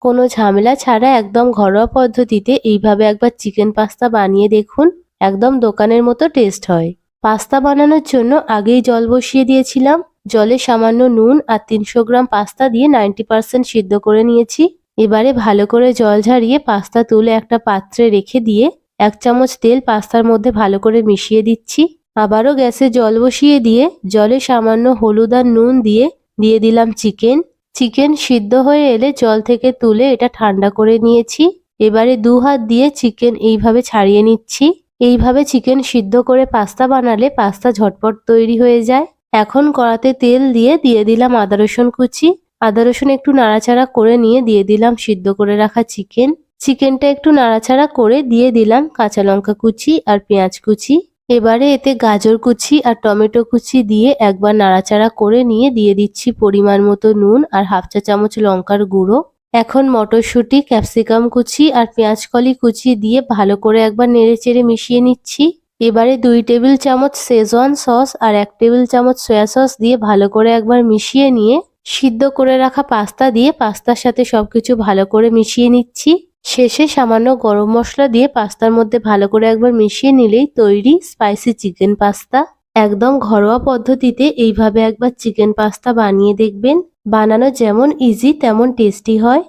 কোনো ঝামেলা ছাড়া একদম ঘরোয়া পদ্ধতিতে এইভাবে একবার চিকেন পাস্তা বানিয়ে দেখুন। একদম দোকানের মতো টেস্ট হয়। পাস্তা বানানোর জন্য আগেই জল বসিয়ে দিয়েছিলাম। জলে সামান্য নুন আর ৩০০ গ্রাম পাস্তা দিয়ে 90% সিদ্ধ করে নিয়েছি। এবারে ভালো করে জল ঝরিয়ে পাস্তা তুলে একটা পাত্রে রেখে দিয়ে ১ চামচ তেল পাস্তার মধ্যে ভালো করে মিশিয়ে দিচ্ছি। আবারও গ্যাসে জল বসিয়ে দিয়ে জলে সামান্য হলুদ আর নুন দিয়ে দিলাম চিকেন। চিকেন সিদ্ধ হয়ে এলে জল থেকে তুলে এটা ঠান্ডা করে নিয়েছি। এবারে ২ হাত দিয়ে চিকেন এইভাবে ছাড়িয়ে নিচ্ছি। এইভাবে চিকেন সিদ্ধ করে পাস্তা বানালে পাস্তা ঝটপট তৈরি হয়ে যায়। এখন কড়াতে তেল দিয়ে দিলাম আদা রসুন কুচি। আদা রসুন একটু নাড়াচাড়া করে নিয়ে দিয়ে দিলাম সিদ্ধ করে রাখা চিকেন। চিকেনটা একটু নাড়াচাড়া করে দিয়ে দিলাম কাঁচা লঙ্কা কুচি আর পেঁয়াজ কুচি। এবারে এতে গাজর কুচি আর টমেটো কুচি দিয়ে একবার নাড়াচাড়া করে নিয়ে দিয়ে দিচ্ছি পরিমাণ মতো নুন আর 1/2 চা চামচ লঙ্কার গুঁড়ো। এখন মটরশুঁটি, ক্যাপসিকাম কুচি আর পেঁয়াজ কলি কুচি দিয়ে ভালো করে একবার নেড়েচেড়ে মিশিয়ে নিচ্ছি। এবারে ২ টেবিল চামচ শেজওয়ান সস আর ১ টেবিল চামচ সয়া সস দিয়ে ভালো করে একবার মিশিয়ে নিয়ে সিদ্ধ করে রাখা পাস্তা দিয়ে পাস্তার সাথে সবকিছু ভালো করে মিশিয়ে নিচ্ছি। শেষে সামান্য গরম মশলা দিয়ে পাস্তার মধ্যে ভালো করে একবার মিশিয়ে নিলেই তৈরি স্পাইসি চিকেন পাস্তা। একদম ঘরোয়া পদ্ধতিতে এইভাবে একবার চিকেন পাস্তা বানিয়ে দেখবেন। বানানো যেমন ইজি তেমন টেস্টি হয়।